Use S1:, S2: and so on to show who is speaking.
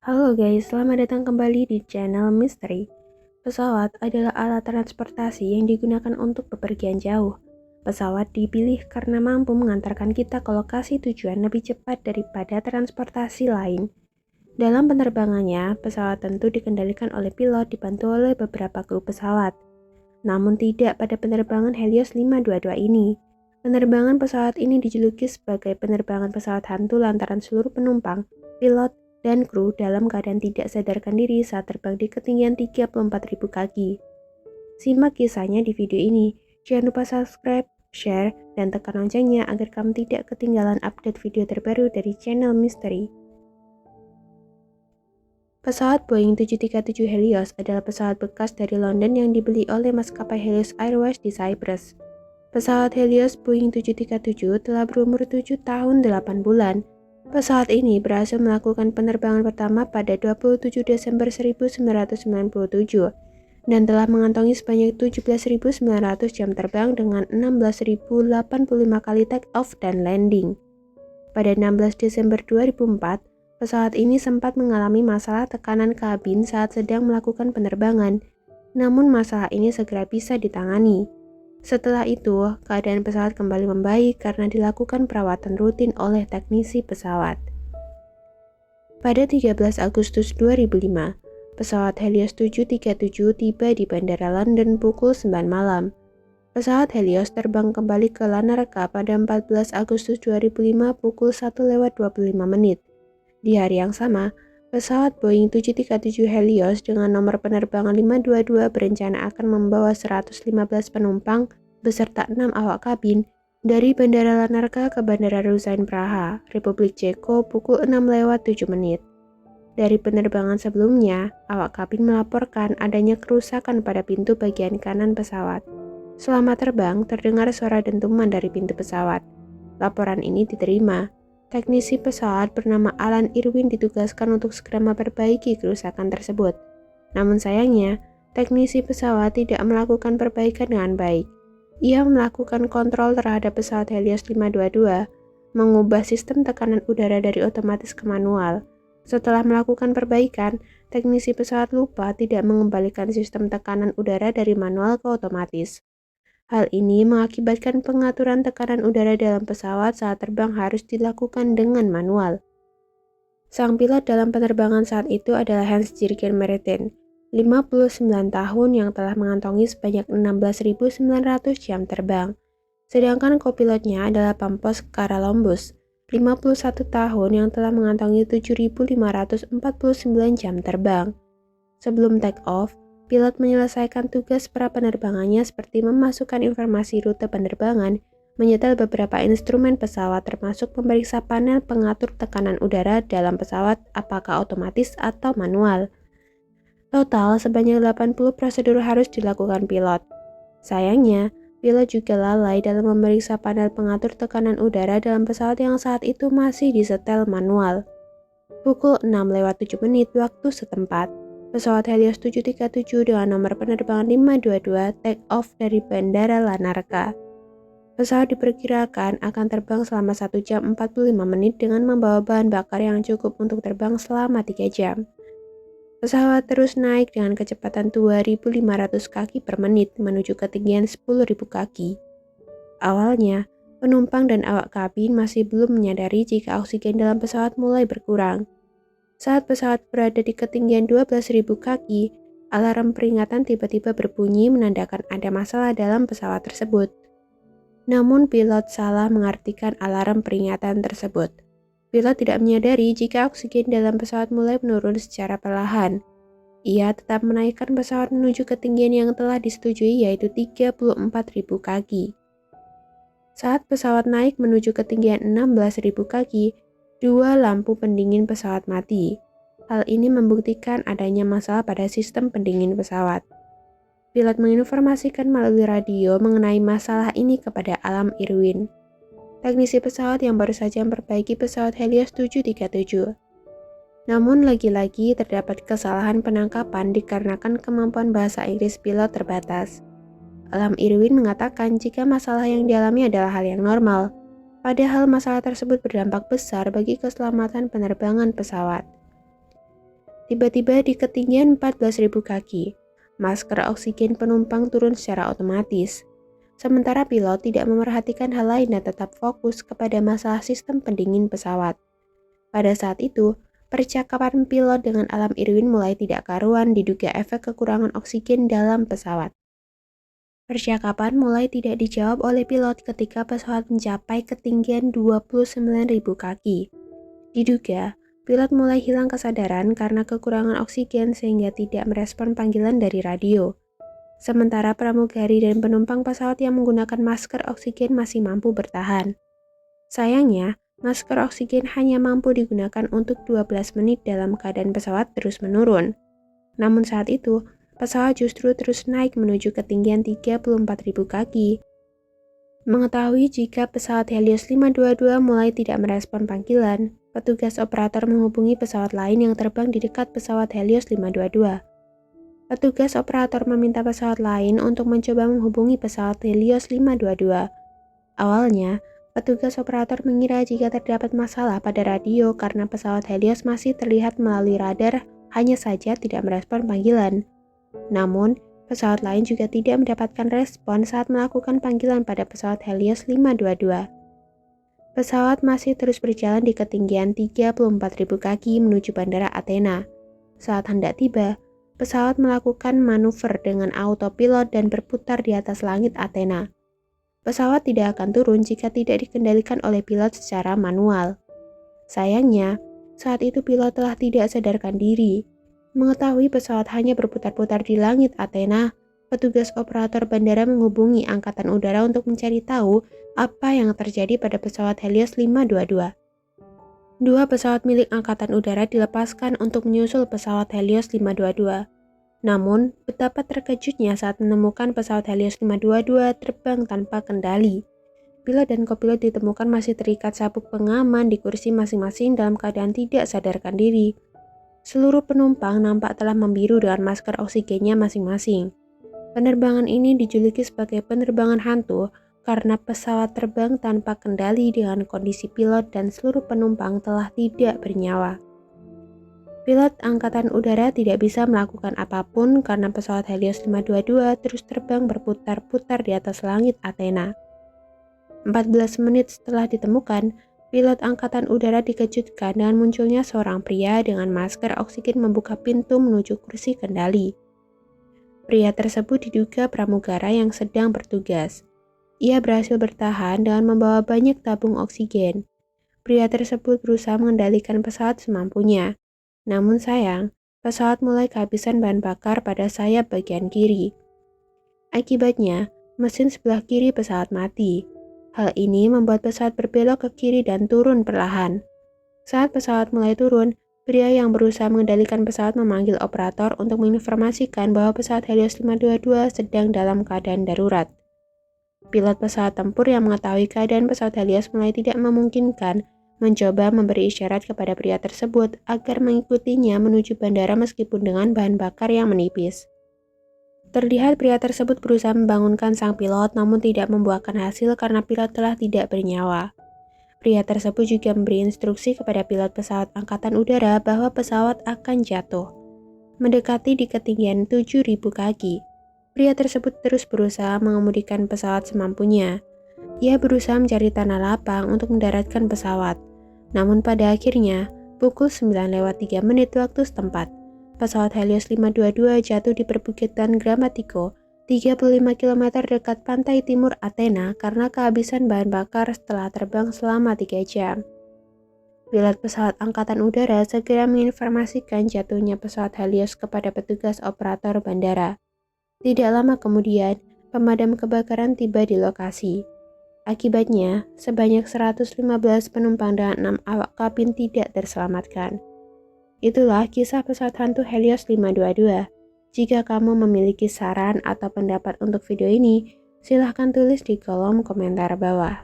S1: Halo guys, selamat datang kembali di channel Misteri. Pesawat adalah alat transportasi yang digunakan untuk bepergian jauh. Pesawat dipilih karena mampu mengantarkan kita ke lokasi tujuan lebih cepat daripada transportasi lain. Dalam penerbangannya, pesawat tentu dikendalikan oleh pilot dibantu oleh beberapa kru pesawat. Namun tidak pada penerbangan Helios 522 ini. Penerbangan pesawat ini dijuluki sebagai penerbangan pesawat hantu lantaran seluruh penumpang, pilot, dan kru dalam keadaan tidak sadarkan diri saat terbang di ketinggian 34.000 kaki. Simak kisahnya di video ini. Jangan lupa subscribe, share, dan tekan loncengnya agar kamu tidak ketinggalan update video terbaru dari channel Misteri. Pesawat Boeing 737 Helios adalah pesawat bekas dari London yang dibeli oleh maskapai Helios Airways di Cyprus. Pesawat Helios Boeing 737 telah berumur 7 tahun 8 bulan. Pesawat ini berhasil melakukan penerbangan pertama pada 27 Desember 1997 dan telah mengantongi sebanyak 17.900 jam terbang dengan 16.085 kali take off dan landing. Pada 16 Desember 2004, pesawat ini sempat mengalami masalah tekanan kabin saat sedang melakukan penerbangan, namun masalah ini segera bisa ditangani. Setelah itu, keadaan pesawat kembali membaik karena dilakukan perawatan rutin oleh teknisi pesawat. Pada 13 Agustus 2005, pesawat Helios 737 tiba di Bandara London pukul 9 malam. Pesawat Helios terbang kembali ke Lanarka pada 14 Agustus 2005 pukul 1:25 menit. Di hari yang sama, pesawat Boeing 737 Helios dengan nomor penerbangan 522 berencana akan membawa 115 penumpang beserta 6 awak kabin dari Bandara Lanarka ke Bandara Ruzyń Praha, Republik Ceko pukul 6:07 menit. Dari penerbangan sebelumnya, awak kabin melaporkan adanya kerusakan pada pintu bagian kanan pesawat. Selama terbang, terdengar suara dentuman dari pintu pesawat. Laporan ini diterima. Teknisi pesawat bernama Alan Irwin ditugaskan untuk segera memperbaiki kerusakan tersebut. Namun sayangnya, teknisi pesawat tidak melakukan perbaikan dengan baik. Ia melakukan kontrol terhadap pesawat Helios 522, mengubah sistem tekanan udara dari otomatis ke manual. Setelah melakukan perbaikan, teknisi pesawat lupa tidak mengembalikan sistem tekanan udara dari manual ke otomatis. Hal ini mengakibatkan pengaturan tekanan udara dalam pesawat saat terbang harus dilakukan dengan manual. Sang pilot dalam penerbangan saat itu adalah Hans-Jürgen Merten, 59 tahun yang telah mengantongi sebanyak 16.900 jam terbang. Sedangkan kopilotnya adalah Pampos Karalombus, 51 tahun yang telah mengantongi 7.549 jam terbang. Sebelum take off, pilot menyelesaikan tugas pra penerbangannya seperti memasukkan informasi rute penerbangan, menyetel beberapa instrumen pesawat termasuk memeriksa panel pengatur tekanan udara dalam pesawat apakah otomatis atau manual. Total sebanyak 80 prosedur harus dilakukan pilot. Sayangnya, pilot juga lalai dalam memeriksa panel pengatur tekanan udara dalam pesawat yang saat itu masih disetel manual. Pukul 6:07 menit waktu setempat, pesawat Helios 737 dengan nomor penerbangan 522 take off dari Bandara Lanarka. Pesawat diperkirakan akan terbang selama 1 jam 45 menit dengan membawa bahan bakar yang cukup untuk terbang selama 3 jam. Pesawat terus naik dengan kecepatan 2.500 kaki per menit menuju ketinggian 10.000 kaki. Awalnya, penumpang dan awak kabin masih belum menyadari jika oksigen dalam pesawat mulai berkurang. Saat pesawat berada di ketinggian 12.000 kaki, alarm peringatan tiba-tiba berbunyi menandakan ada masalah dalam pesawat tersebut. Namun pilot salah mengartikan alarm peringatan tersebut. Pilot tidak menyadari jika oksigen dalam pesawat mulai menurun secara perlahan. Ia tetap menaikkan pesawat menuju ketinggian yang telah disetujui yaitu 34.000 kaki. Saat pesawat naik menuju ketinggian 16.000 kaki, 2 lampu pendingin pesawat mati. Hal ini membuktikan adanya masalah pada sistem pendingin pesawat. Pilot menginformasikan melalui radio mengenai masalah ini kepada Alan Irwin, teknisi pesawat yang baru saja memperbaiki pesawat Helios 737. Namun lagi-lagi terdapat kesalahan penangkapan dikarenakan kemampuan bahasa Inggris pilot terbatas. Alan Irwin mengatakan jika masalah yang dialami adalah hal yang normal, padahal masalah tersebut berdampak besar bagi keselamatan penerbangan pesawat. Tiba-tiba di ketinggian 14.000 kaki, masker oksigen penumpang turun secara otomatis. Sementara pilot tidak memerhatikan hal lain dan tetap fokus kepada masalah sistem pendingin pesawat. Pada saat itu, percakapan pilot dengan Alam Irwin mulai tidak karuan diduga efek kekurangan oksigen dalam pesawat. Percakapan mulai tidak dijawab oleh pilot ketika pesawat mencapai ketinggian 29.000 kaki. Diduga, pilot mulai hilang kesadaran karena kekurangan oksigen sehingga tidak merespon panggilan dari radio. Sementara pramugari dan penumpang pesawat yang menggunakan masker oksigen masih mampu bertahan. Sayangnya, masker oksigen hanya mampu digunakan untuk 12 menit dalam keadaan pesawat terus menurun. Namun saat itu, pesawat justru terus naik menuju ketinggian 34.000 kaki. Mengetahui jika pesawat Helios 522 mulai tidak merespon panggilan, petugas operator menghubungi pesawat lain yang terbang di dekat pesawat Helios 522. Petugas operator meminta pesawat lain untuk mencoba menghubungi pesawat Helios 522. Awalnya, petugas operator mengira jika terdapat masalah pada radio karena pesawat Helios masih terlihat melalui radar, hanya saja tidak merespon panggilan. Namun, pesawat lain juga tidak mendapatkan respon saat melakukan panggilan pada pesawat Helios 522. Pesawat masih terus berjalan di ketinggian 34.000 kaki menuju Bandara Athena. Saat hendak tiba, pesawat melakukan manuver dengan autopilot dan berputar di atas langit Athena. Pesawat tidak akan turun jika tidak dikendalikan oleh pilot secara manual. Sayangnya, saat itu pilot telah tidak sadarkan diri. Mengetahui pesawat hanya berputar-putar di langit Athena, petugas operator bandara menghubungi Angkatan Udara untuk mencari tahu apa yang terjadi pada pesawat Helios 522. Dua pesawat milik Angkatan Udara dilepaskan untuk menyusul pesawat Helios 522. Namun, betapa terkejutnya saat menemukan pesawat Helios 522 terbang tanpa kendali. Pilot dan kopilot ditemukan masih terikat sabuk pengaman di kursi masing-masing dalam keadaan tidak sadarkan diri. Seluruh penumpang nampak telah membiru dengan masker oksigennya masing-masing. Penerbangan ini dijuluki sebagai penerbangan hantu karena pesawat terbang tanpa kendali dengan kondisi pilot dan seluruh penumpang telah tidak bernyawa. Pilot Angkatan Udara tidak bisa melakukan apapun karena pesawat Helios 522 terus terbang berputar-putar di atas langit Athena. 14 menit setelah ditemukan, pilot Angkatan Udara dikejutkan dengan munculnya seorang pria dengan masker oksigen membuka pintu menuju kursi kendali. Pria tersebut diduga pramugara yang sedang bertugas. Ia berhasil bertahan dengan membawa banyak tabung oksigen. Pria tersebut berusaha mengendalikan pesawat semampunya. Namun sayang, pesawat mulai kehabisan bahan bakar pada sayap bagian kiri. Akibatnya, mesin sebelah kiri pesawat mati. Hal ini membuat pesawat berbelok ke kiri dan turun perlahan. Saat pesawat mulai turun, pria yang berusaha mengendalikan pesawat memanggil operator untuk menginformasikan bahwa pesawat Helios 522 sedang dalam keadaan darurat. Pilot pesawat tempur yang mengetahui keadaan pesawat Helios mulai tidak memungkinkan mencoba memberi isyarat kepada pria tersebut agar mengikutinya menuju bandara meskipun dengan bahan bakar yang menipis. Terlihat pria tersebut berusaha membangunkan sang pilot namun tidak membuahkan hasil karena pilot telah tidak bernyawa. Pria tersebut juga memberi instruksi kepada pilot pesawat Angkatan Udara bahwa pesawat akan jatuh. Mendekati di ketinggian 7.000 kaki, pria tersebut terus berusaha mengemudikan pesawat semampunya. Ia berusaha mencari tanah lapang untuk mendaratkan pesawat. Namun pada akhirnya, pukul 9:03 waktu setempat, pesawat Helios 522 jatuh di perbukitan Gramatiko, 35 km dekat pantai timur Athena karena kehabisan bahan bakar setelah terbang selama 3 jam. Pilot pesawat Angkatan Udara segera menginformasikan jatuhnya pesawat Helios kepada petugas operator bandara. Tidak lama kemudian, pemadam kebakaran tiba di lokasi. Akibatnya, sebanyak 115 penumpang dan 6 awak kabin tidak terselamatkan. Itulah kisah pesawat hantu Helios 522. Jika kamu memiliki saran atau pendapat untuk video ini, silahkan tulis di kolom komentar bawah.